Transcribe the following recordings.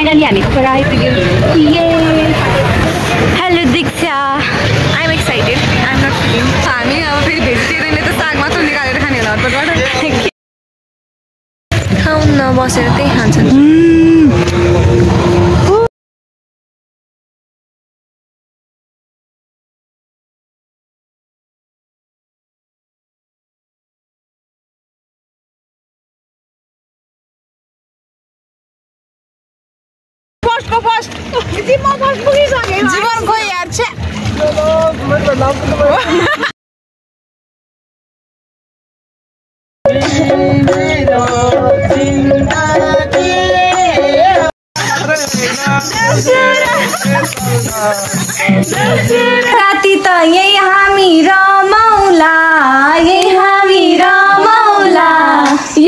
Finally हामी कुखुरा आइपुग्यौँ। Hello Diksha, I'm excited. I'm not feeling. हामी अब फेरि भेजिटेरियनले त साग मात्र निकालेर खाने होला हतपतबाट। खाउँ न बसेर त्यही खान्छन्। जीवन खोइ यार छे। राति त यही हामी रमाउला, यही हामी रमाउला,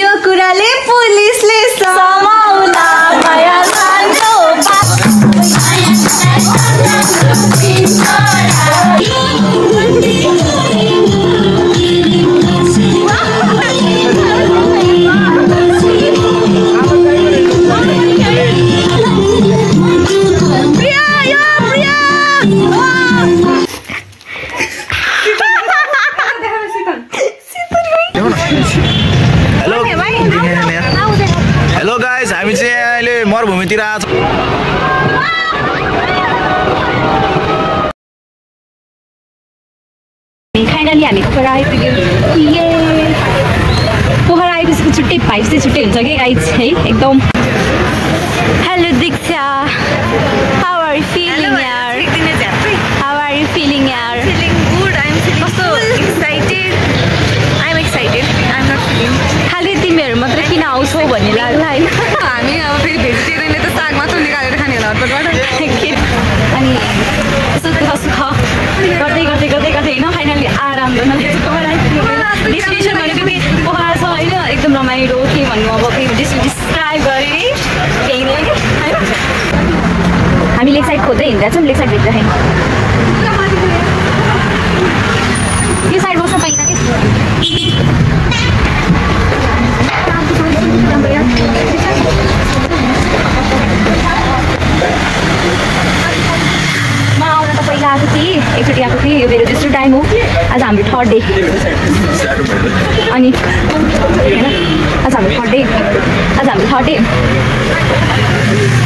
यो कुराले पुलिसले समाउला, माया लान्छौ हेलो गाइस, हामी चाहिँ अहिले मरुभूमितिर आएको छौँ। फाइनली हामी कुखुरा आइपुग्यौँ। कुखुरा आएपछि छुट्टै भाइब चाहिँ छुट्टै हुन्छ कि गाइज है एकदम। Hello Diksha, how are you feeling यार? हाउ आर यु फिलिङ यार? Feeling good. I'm feeling so excited. I'm excited. I'm not feeling. खालि तिमीहरू मात्रै किन आउँछौ भन्ने लाग्ला होइन। हामी अब फेरि भेजिटेरियनले त साग मात्र निकालेर खाने होला हतपतबाट। अनि सुख सुख गर्दै गर्दै गर्दै गर्दै होइन फाइनली आराम डेस्टिनेसन भनेको कि पोखरा छ होइन, एकदम रमाइलो के भन्नु अब डिस्क्राइब गरेँ केही नै होइन। हामी लेक साइड खोज्दै हिँड्दा छौँ, लेक साइड भेट्दाखेरि यो साइड बस्न पाइँदैन कि म आउन त पहिला आएको थिएँ, एकचोटि आएको थिएँ, यो मेरो दोस्रो टाइम हो। आज हाम्रो थर्ड डे अनि होइन आज हाम्रो थर्ड डे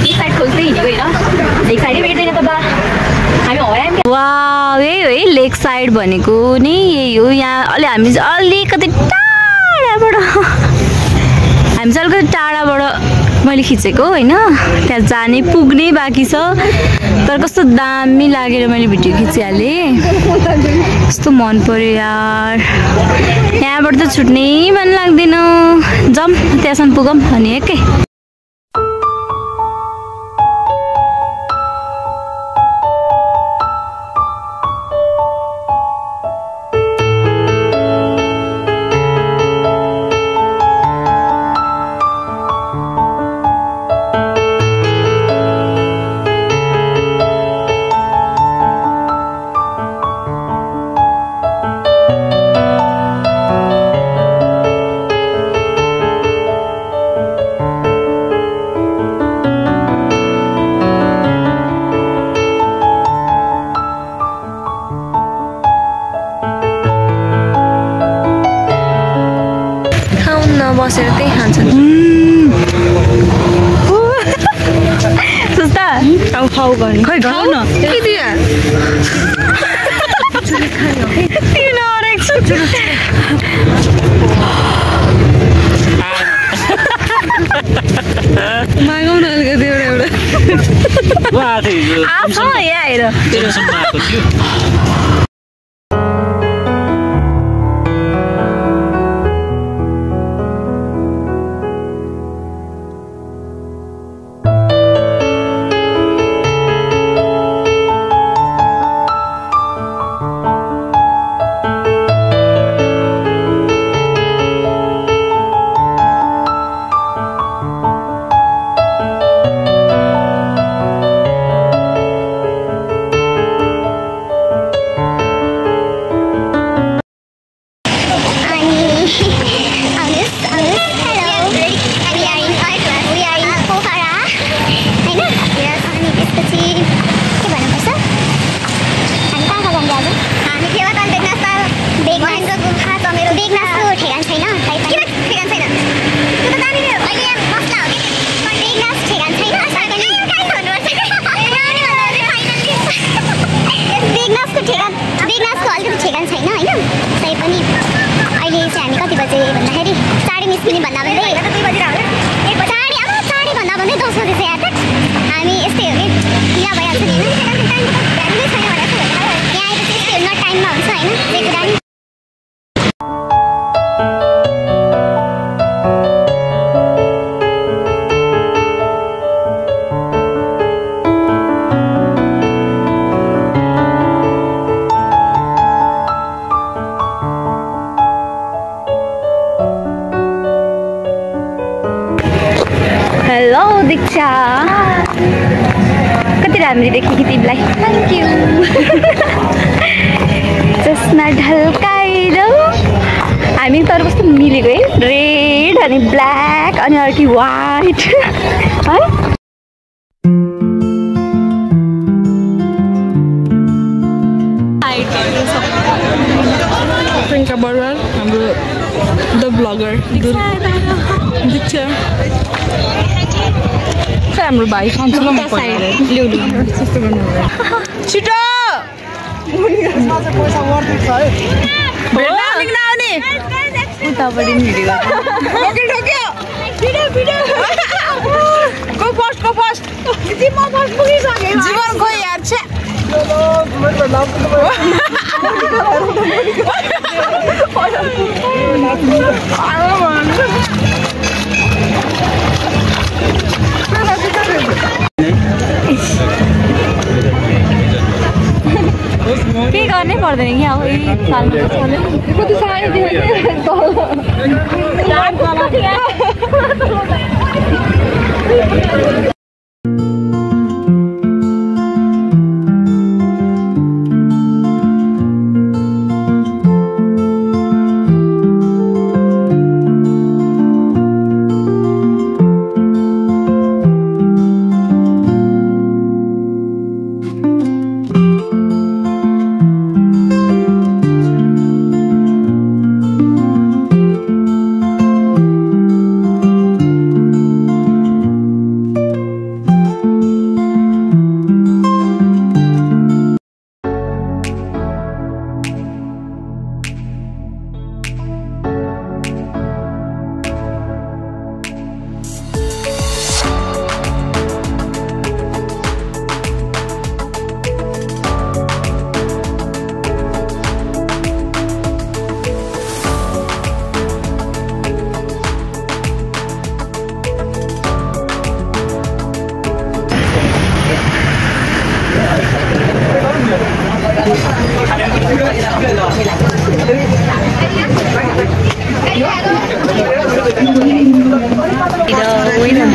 एक साइड खोज्दै हिँडेको होइन, एक साइडै भेट्दैन त बा हामी हरायौँ। वा यही हो है लेक साइड भनेको नि, यही हो। यहाँ हामी चाहिँ अलिकति टाढाबाट मैले खिचेको होइन, त्यहाँ जाने पुग्ने बाँकी छ, तर कस्तो दामी लागेर मैले भिडियो खिचिहालेँ। कस्तो मन पर्यो यार, यहाँबाट त छुट्नै मन लाग्दैन। जाऊँ त्यहाँसम्म पुगौँ भने एकै। बसेर त्यही खान्छन्। सुस्ता खाऊ खाऊ गर्नु खै खाऊ न के दिया मागौँ न अलिकति एउटा आछ यहाँ हेर हामी यस्तै हो कि ढिला भइहाल्छ नि होइन टाइमको त भ्यालुमै छैन भनेर यहाँ आएपछि यस्तै हो न टाइममा हुन्छ होइन जे कुरा नि हेलो दीक्षा कति राम्ररी देखेँ कि तिमीलाई थ्याङ्क यू चस्मा ढल्काएर हामी तर कस्तो मिलेको है रेड अनि ब्ल्याक अनि अर्की वाइट है प्रियङ्का बरुवाल हाम्रो द ब्लगर दीक्षा हाम्रो भाइ छिटो उतापट्टि जीवन खोइ यार छे के गर्नै पर्दैन कि अब यही सालमा कति साह्रै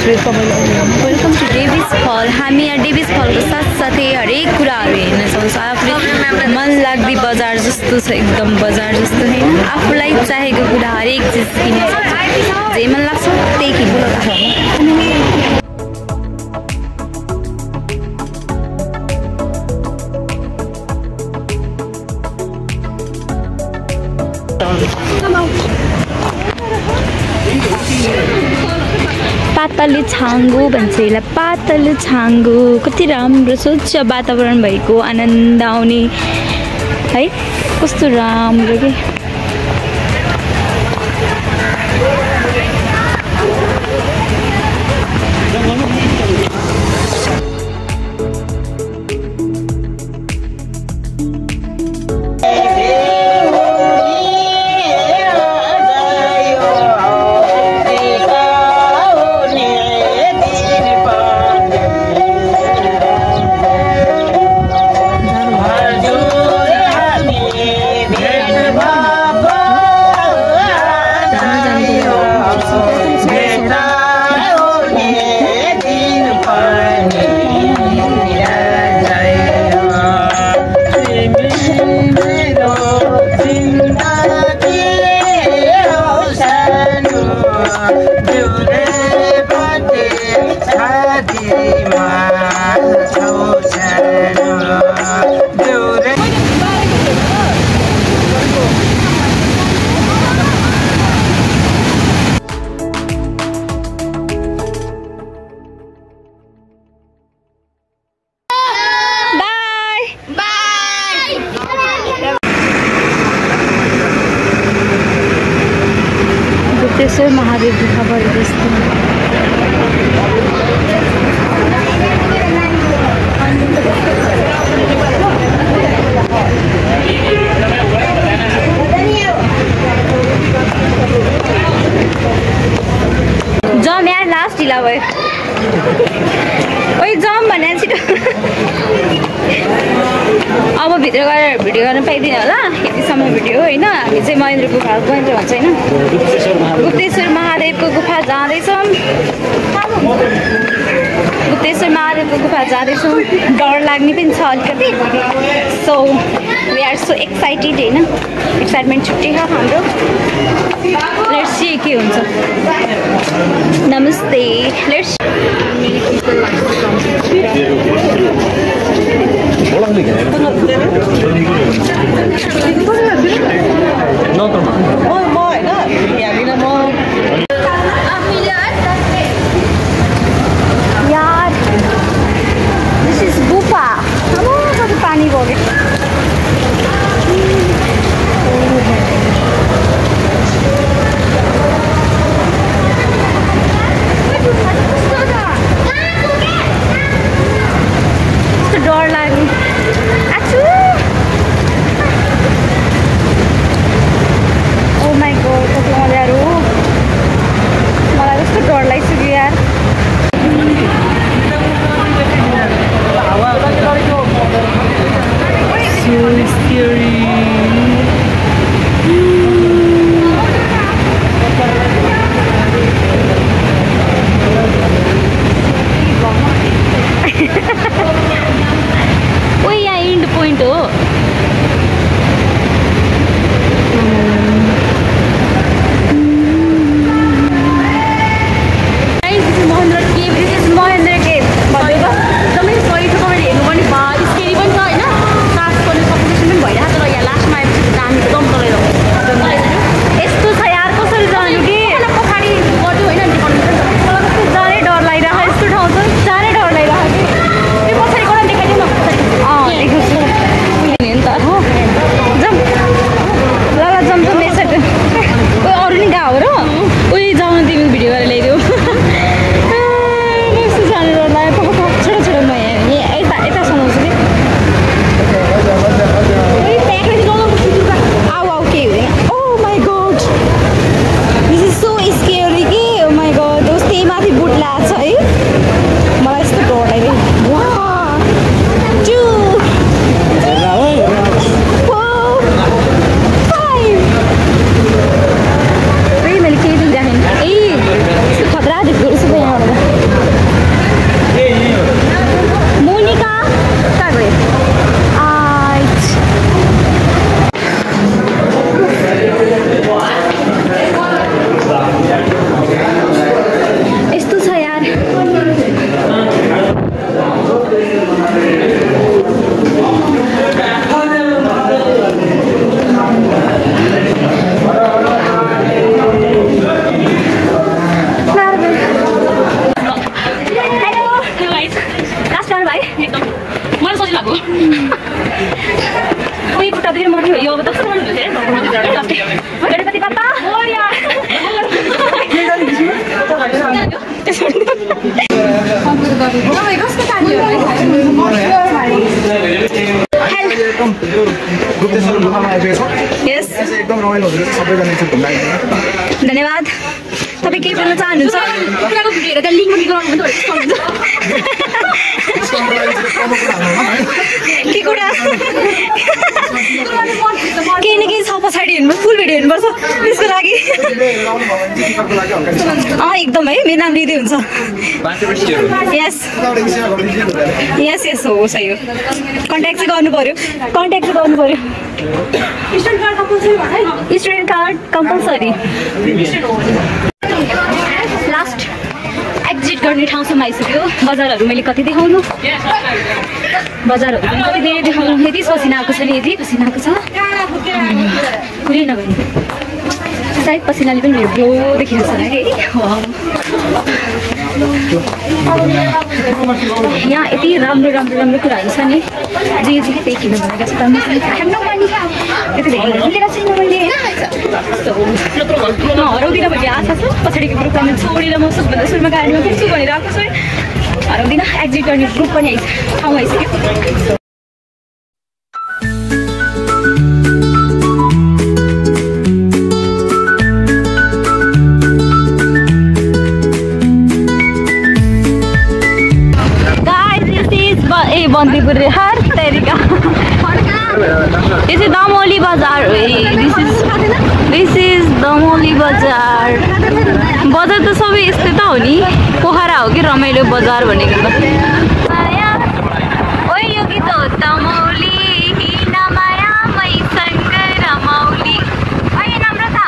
वेलकम टु डेभिस फल हामी यहाँ डेभिस फलको साथसाथै हरेक कुराहरू हेर्न सक्छौँ आफूले मन लाग्ने बजार जस्तो छ एकदम बजार जस्तो होइन आफूलाई चाहेको कुरा हरेक चिज किन्न सक्छौँ जे मन लाग्छ त्यही किन्न सक्छौँ पातले छाङ्गो भन्छ यसलाई पातले छाङ्गो कति राम्रो स्वच्छ वातावरण भएको आनन्द आउने है कस्तो राम्रो के गुप्तेश्वर महादेव गुफा बढी जस्तो भिडियो गर्न पाइदिनु होला यतिसम्म भिडियो होइन हामी चाहिँ महेन्द्र गुफा महेन्द्र भन्छ होइन गुप्तेश्वर महादेवको गुफा जाँदैछौँ गुप्तेश्वर महादेवको गुफा जाँदैछौँ डर लाग्ने पनि छ अलिकति so we are so excited होइन एक्साइटमेन्ट छुट्टै छ हाम्रो लेट्स सी के हुन्छ नमस्ते लेट्स यार दिस इज गुफा कति पानी बग्यो डर लाग्ने ओ माई गॉड कति मजाहरू मलाई कस्तो डर लागिसक्यो यार ओ यहाँ इन्ड पोइन्ट हो महेन्द्र केभ महेन्द्र केभ भनेको एकदमै सही छ तपाईँले हेर्नु पनि स्केरी पनि छ होइन सास गर्ने सफोकेसन पनि भइरहेको छ र यहाँ लास्टमा आएपछि हामी दम चलाइरहँ यस्तो छ यार कसरी जानु कि पछाडि बट्यो होइन मलाई कस्तो जानै डर लागिरहेको यस्तो ठाउँ छ जानै डर लागिरहेको कि त्यो पछाडि गएर देखाइदिउँ न देखाउँछु नि त हो जम ल जम जम यसरी अरू नि गएको हो र उयो जाउन तिमी भिडियो गरेर ल्याइदेऊ कस्तो जानु डर लाग्यो छोटो छोटो म यहाँ यता समाउँछु कि आऊ आऊ केही हुँदैन oh my God this is so scary कि ओ माई गॉड त्यही माथि बुट लाग्छ है मलाई यस्तो डर लाग्यो मैले केही दिन राखेँ ए यस्तो खतरा देख्दो रहेछ त यहाँबाट मोनिका कहाँ गयो यस्तो छ यार कोही खुट्टा फेरि मर्ने हो यो अब कस्तो गणपति बाबा धन्यवाद तपाईँ केही बोल्न चाहनुहुन्छ के कुरा केही न केही छ पछाडि हेर्नु फुल भिडियो हेर्नुपर्छ त्यसको लागि एकदम है मेरो नाम लिँदै हुन्छ यस यस यस हो सही हो कन्ट्याक्ट चाहिँ गर्नु पऱ्यो student card compulsory last exit गर्ने ठाउँसम्म आइसक्यो बजारहरू मैले कति देखाउनु बजारहरू पनि कति धेरै देखाउनु यति पसिना आएको छ नि यति पसिना आएको छ कुरै नभए सायद पसिनाले पनि मेरो ब्लो देखिन्छ होला कि यहाँ यति राम्रो राम्रो राम्रो कुराहरू छ नि जे त्यही किन्नु भनेको छ त यति लिएर छैन मैले हराउँदिनँ भन्ने आशा छ पछाडिको ग्रुपमा छोडेर म सबभन्दा सुरुमा गाडीमा पुग्छु भनेर आएको छु हराउँदिनँ एक्जिट गर्ने ग्रुप पनि ठाउँ आइसक्यो बन्दीपुर हर तरीका This is Damoli Bazaar. This is Damoli Bazaar. बजार त सबै यस्तै त हो नि पोखरा हो कि रमाइलो बजार भनेको त ओइ यो गीत हो दमौली हिनामाया मैसँग रमाउली ओइ नम्रता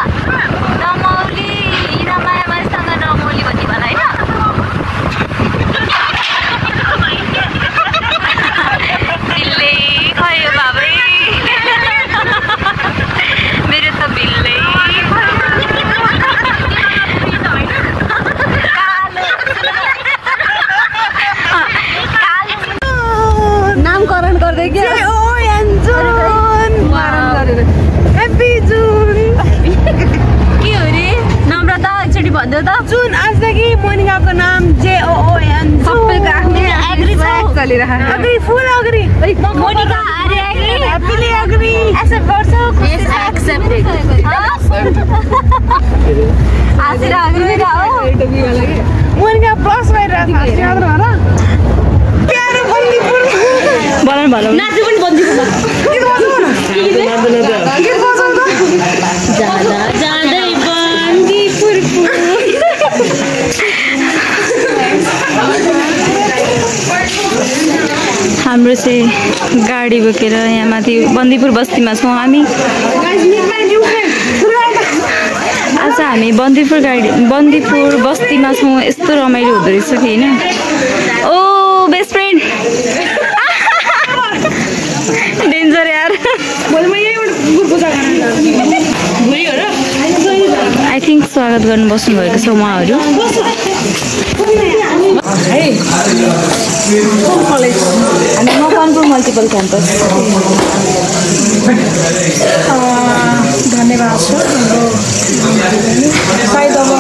दमौली हिनामाया मैसँग रमाउली भन्ने भन हैन बिल्लै खयो बाबै मेरो त बिल्लै नामकरण गर्दै के के हो रे नम्रता एकचोटि भन्दै त जुन आजदेखि मोनिकाको नाम JOON सबैको आफ्नै चलिरहेको अग्री फुल अग्री मोनिका अरे ह्याप्पीली अग्री एक्सेप्ट गर्छौ यस एक्सेप्टेड आसिर अग्री हो मोनिका प्लस भइरहेको छ याद र प्यारो बन्दीपुर भन नाच्नु पनि बन्दीपुरमा जाँदा जाँदै बन्दीपुर हाम्रो चाहिँ गाडी बोकेर यहाँ माथि बन्दीपुर बस्तीमा छौँ हामी आज हामी बन्दीपुर बस्तीमा छौँ यस्तो रमाइलो हुँदो रहेछ कि होइन ओ बेस्ट फ्रेन्ड डेन्जर यार आई थिङ्क स्वागत गर्नु बस्नुभएको छ उहाँहरू हामी मकवानपुर मल्टिपल क्याम्पस धन्यवाद छ सायद अब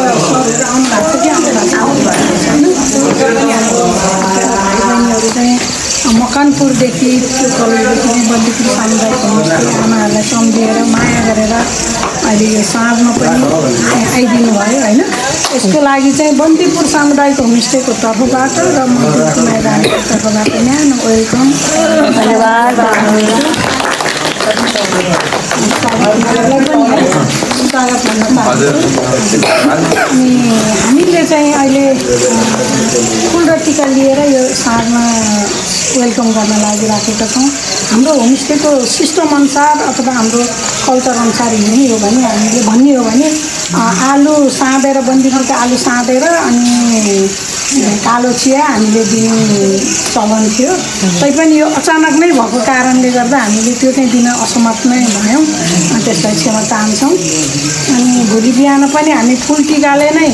बहिनीहरू चाहिँ मकवानपुरदेखि त्यो कलेजदेखि बन्दीपुर सामुदायिक होमस्टे आमाहरूलाई सम्झिएर माया गरेर अहिले यो साँझमा पनि आइदिनु भयो होइन यसको लागि चाहिँ बन्दीपुर सामुदायिक होमस्टेको तर्फबाट र मकवानपुर मैदानको तर्फबाट न्यानो वेलकम धन्यवाद स्वागत भन्न चाहन्छु अनि हामीले चाहिँ अहिले फुल र टिका लिएर यो साँझमा वेलकम गर्न लागिराखेका छौँ हाम्रो होमस्टेको सिस्टम अनुसार अथवा हाम्रो कल्चर अनुसार हिँड्ने हो भने हामीले भन्ने हो भने आलु साँधेर बन्दीपुरको आलु साँधेर अनि कालो चिया हामीले दिने चलन थियो तैपनि यो अचानक नै भएको कारणले गर्दा हामीले त्यो चाहिँ दिन असमर्थ नै भयौँ त्यसलाई क्षमा चाहन्छौँ अनि भोलि बिहान पनि हामी फुल टिकाले नै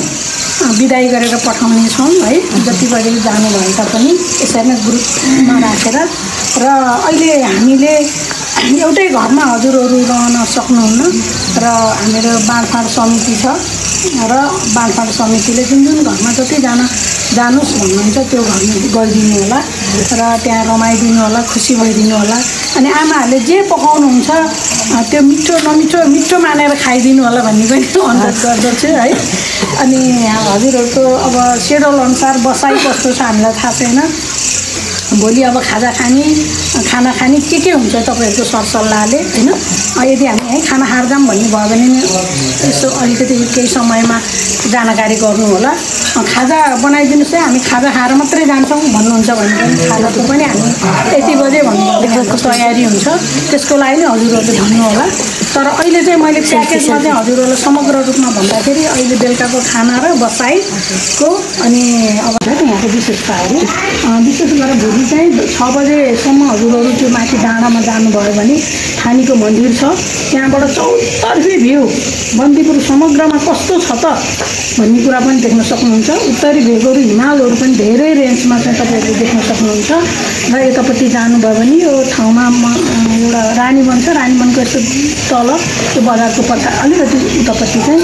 बिदाई गरेर पठाउनेछौँ है जति बढी जानुभए तापनि यसरी नै ग्रुपमा राखेर र अहिले हामीले एउटै घरमा हजुरहरू रहन सक्नुहुन्न र हाम्रो बाँडफाँड समिति छ र बाँडफाँड समितिले जुन घरमा जतिजना जानुहोस् भन्नुहुन्छ त्यो घरमा गइदिनु होला र त्यहाँ रमाइदिनु होला खुसी भइदिनु होला अनि आमाहरूले जे पकाउनुहुन्छ त्यो मिठो नमिठो मिठो मानेर खाइदिनु होला भन्ने पनि अनुरोध गर्दछु है अनि हजुरहरूको अब सेड्युल अनुसार बसाइ कस्तो छ हामीलाई थाहा छैन भोलि अब खाना खाने के हुन्छ तपाईँहरूको सरसल्लाहले होइन यदि हामी है खाना खाएर जाऊँ भन्ने भयो भने यसो अलिकति केही समयमा जानकारी गर्नु होला खाजा बनाइदिनुहोस् है हामी खाजा खाएर मात्रै जान्छौँ भन्नुहुन्छ भने पनि खाजाको पनि हामी यति बजे भन्नुभएको तयारी हुन्छ त्यसको लागि नै हजुरहरूले भन्नु होला तर अहिले चाहिँ मैले प्याकेजमा चाहिँ हजुरहरूलाई समग्र रूपमा भन्दाखेरि अहिले बेलुकाको खाना र बसाइको अनि अब यहाँको विशेषताहरू विशेष गरेर भोलि चाहिँ 6 बजेसम्म हजुरहरू त्यो माथि डाँडामा जानुभयो भने थानीको मन्दिर छ त्यहाँबाट चौतर्फी भ्यू बन्दीपुर समग्रमा कस्तो छ त भन्ने कुरा पनि देख्न सक्नुहुन्छ उत्तरी भेगहरू हिमालहरू पनि धेरै रेन्जमा चाहिँ तपाईँहरूले देख्न सक्नुहुन्छ र यतापट्टि जानुभयो भने यो ठाउँमा एउटा रानीवन छ रानीवनको यस्तो तल त्यो बजारको पछाडि अलिकति उतापट्टि चाहिँ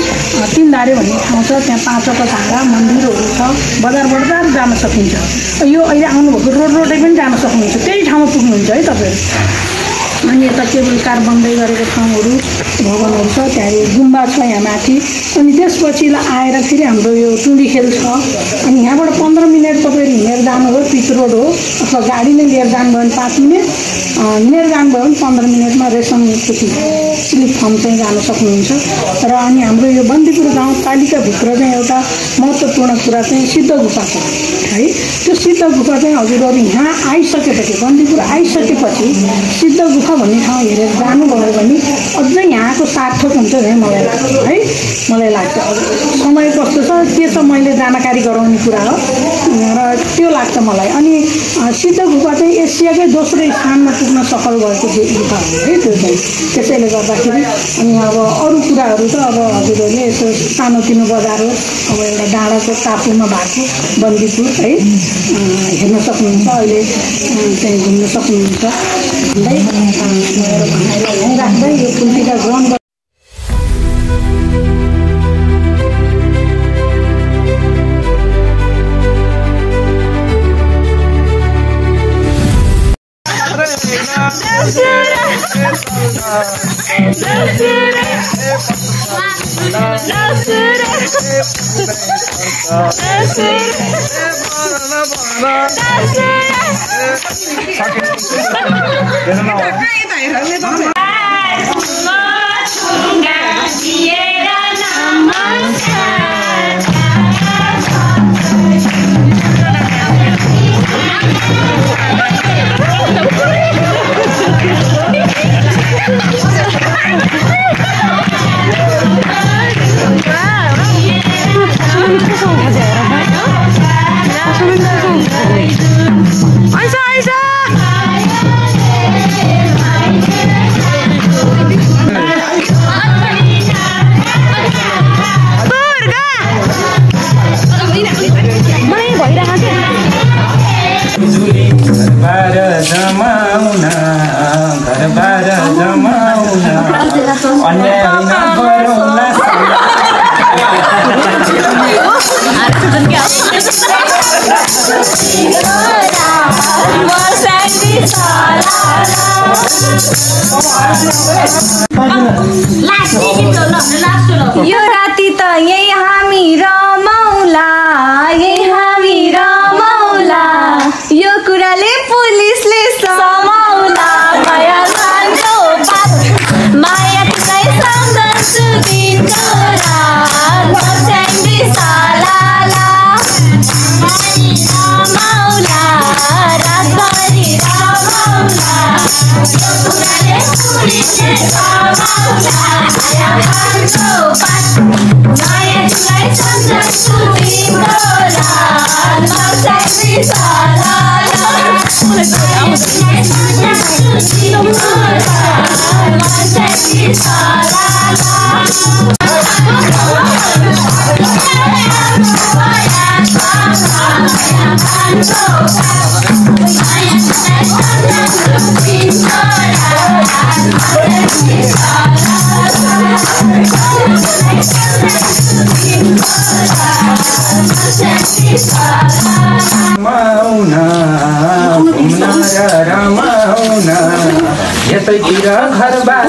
तीनधारे भन्ने ठाउँ छ त्यहाँ 5 झाडा मन्दिरहरू छ बजारबाट जान सकिन्छ यो अहिले आउनुभएको रोडै पनि जान सक्नुहुन्छ त्यही ठाउँमा पुग्नुहुन्छ है तपाईँहरू अनि यता केबल कार बन्दै गरेको ठाउँहरू भवनहरू छ, त्यहाँ गुम्बा छ यहाँ माथि। अनि त्यसपछि आएर फेरि हाम्रो यो टुँडीखेल छ। अनि यहाँबाट 15 मिनट तपाईँहरू हिँडेर जानुभयो, पिच रोड हो, अथवा गाडी नै लिएर जानुभयो भने 5 मिनट, हिँडेर जानुभयो भने 15 मिनटमा रेशमखेती स्लिप फार्म चाहिँ जान सक्नुहुन्छ। र अनि हाम्रो यो बन्दीपुर गाउँपालिकाभित्र चाहिँ एउटा महत्त्वपूर्ण कुरा चाहिँ सिद्ध गुफा छ है। त्यो सिद्ध गुफा चाहिँ हजुरहरू यहाँ आइसकेपछि, बन्दीपुर आइसकेपछि सिद्ध गुफा भन्ने ठाउँ हेरेर जानुभयो भने अझै यहाँको सार्थक हुन्छ है मलाई लाग्छ है। मलाई लाग्छ अब समय कस्तो छ के छ मैले जानकारी गराउने कुरा हो र त्यो लाग्छ मलाई। अनि सिद्ध गुफा चाहिँ एसियाकै दोस्रो स्थानमा पुग्न सफल भएको गुफा हो है त्यो चाहिँ। त्यसैले गर्दाखेरि अनि अब अरू कुराहरू त अब हजुरहरूले यसो सानोतिनो बजार हो, अब एउटा डाँडाको टापुमा भएको बन्दीपुर है, हेर्न सक्नुहुन्छ, अहिले चाहिँ घुम्न सक्नुहुन्छ भन्दै मेरो भनाइलाई यहीँ राख्दै यो फुलटिका ग्राउन्ड यो राति त यही हामी रमाउला, यही हामी रमाउला, यो कुराले पुलिसले समाउला। माया सानो बात, माया तिमीलाई सम्झन्छु दिनको रात, मस्याङ्गी सालाला रमाउला, रातभरि रमाउला, यो कुराले पुलिसले समाउला। माया सानो बात, माया तिमीलाई सम्झन्छु दिनको रात, मस्याङ्गी सालाला तिमीलाई सम्झन्छु दिनको रात, मस्याङ्गी सालाला। रमाउना यतैतिर घरबार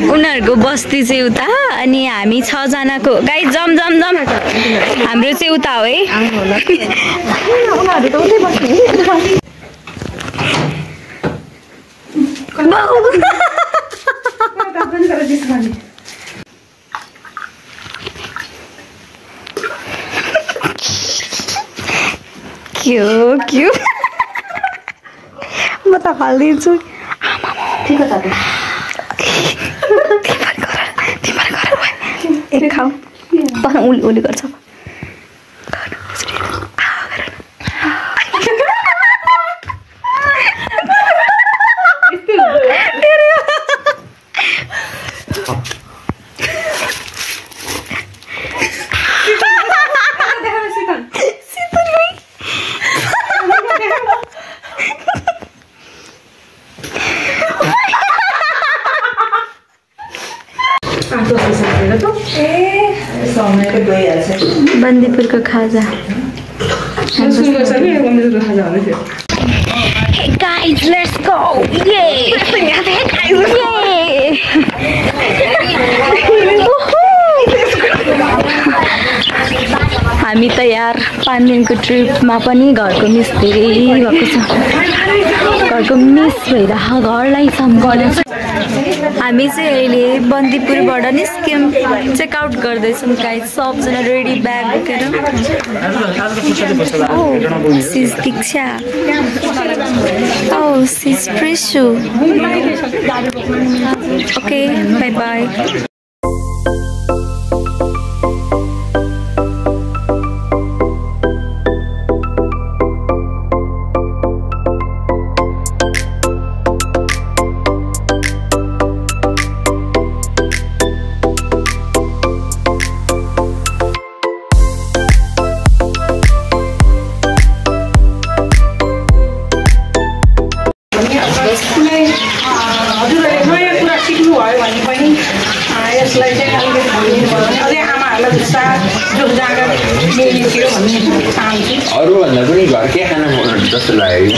उनीहरूको बस्ती चाहिँ उता अनि हामी 6 जनाको गाई जम जम जम हाम्रो चाहिँ उता हो है क्यों म त हाल्दिन्छु एक खाऊ उली गर्छ बन्दीपुरको खाजा Hey guys, let's go! Yay! हामी त यार 5 दिनको ट्रिपमा पनि घरको मिस धेरै भएको छ घरको मिस भइरह घरलाई सम्झाउनु हामी चाहिँ अहिले बन्दीपुरबाट निस्क्यौं चेक आउट गर्दैछौं गाइस सबजना रेडी ब्याग बोकेर सिस दीक्षा सिस प्रिसु ओके बाय बाय अरूभन्दा पनि घरकै खाना बनाउनु जस्तो लाग्यो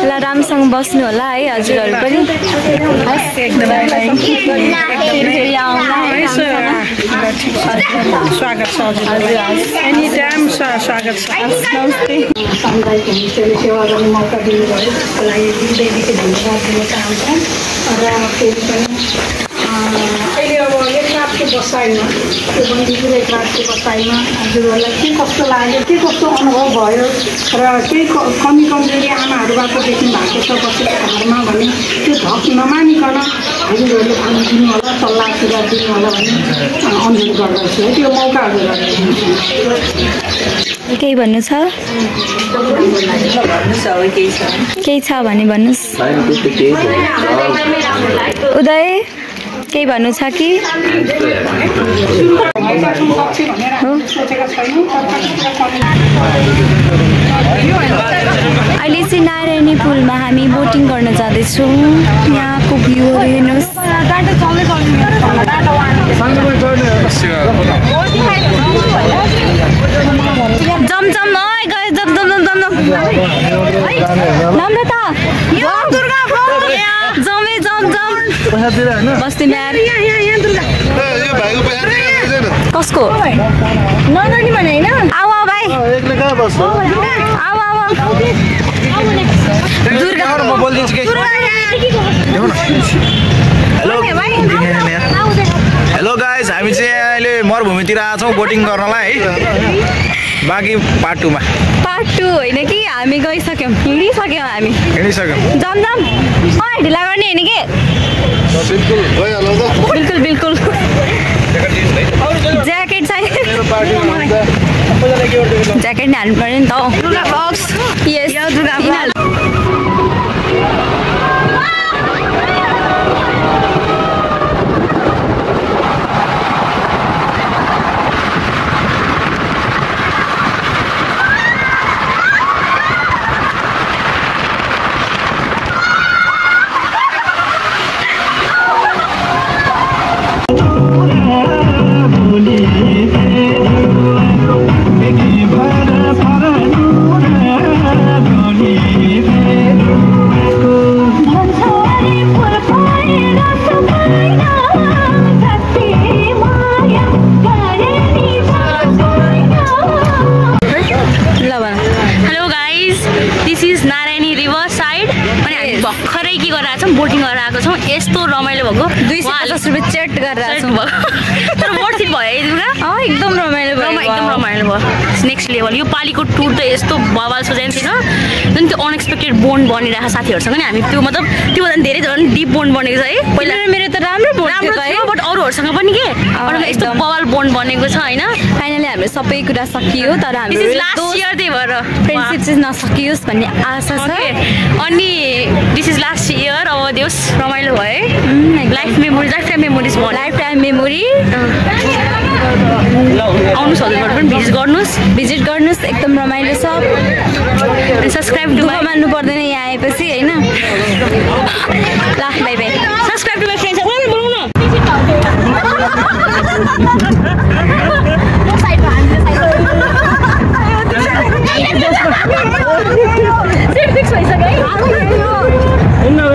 ल रामसँग बस्नु होला है हजुरहरू पनि स्वागत छ एनी टाइम स्वागत छ सेवा गर्ने मौका दिनुभयो त्यसको लागि दिदीको धन्यवाद दिन चाहन्छौँ र फेरि पनि अहिले अब एक रातको बसाइमा त्यो बन्दीपुर एक रातको बसाइमा हजुरहरूलाई के कस्तो लाग्यो के कस्तो अनुभव भयो र केही कमी कमजोरी आमाहरूबाट देख्नु भएको छ बसेको घरमा भने त्यो धक नमानिकन हजुरहरूले भन्नु दिनु होला सल्लाह सुझाव दिनु होला भन्ने अनुरोध गर्दछु है त्यो मौका हजुरहरूले केही भन्नु छ केही छ भने भन्नुहोस् उदय केही भन्नु छ कि अहिले चाहिँ नारायणी पुलमा हामी बोटिङ गर्न जाँदैछौँ यहाँको भ्यूहरू हेर्नुहोस् जमजम है गाइस जमजम नम्रता जमे जमजम बस्ती म्यार कसको नजानी भने होइन आऊ आऊ भाइ आऊ हेलो गाइस हामी चाहिँ अहिले मरुभूमितिर आएको छौँ बोटिङ गर्नलाई है बाँकी पार्ट 2 मा पार्ट 2 होइन कि हामी गइसक्यौँ हिँडिसक्यौँ हामी जमजम ढिला गर्ने होइन कि बिल्कुल ज्याकेट चाहियो ज्याकेट नि हाल्नु पर्यो नि त यस रमाइलो भएको 250 रुपियाँ चेट गरेर आएको तर वर्थ इट भयो दुर्गा एकदम रमाइलो भयो एकदम रमाइलो भयो नेक्स्ट लेभल यो पालिको टुर त यस्तो बवाल सजाइन थिएन जुन त्यो अनएक्सपेक्टेड बोन्ड बनिरहेको साथीहरूसँग नि हामी त्यो मतलब त्योभन्दा धेरै झन् डिप बोन्ड बनेको छ है पहिला मेरो त राम्रो राम्रो थियो बट अरूहरूसँग पनि के यस्तो बवाल बोन्ड बनेको छ होइन फाइनली हाम्रो सबै कुरा सकियो तर हाम्रो लास्ट इयर त्यही भएर फ्रेन्डसिप चाहिँ नसकियोस् भन्ने आशा छ अनि दिस इज लास्ट इयर अब दियोस् रमाइलो भयो है लाइफ टाइम मेमोरिज भयो लाइफ टाइम मेमोरी आउनुहोस् हजुरहरू पनि भिजिट गर्नुहोस् एकदम रमाइलो छ अनि सब्सक्राइब टु माई मान्नु पर्दैन यहाँ आएपछि होइन ल bye bye subscribe to my friends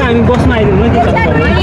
हामी बसमा आइदिउँ न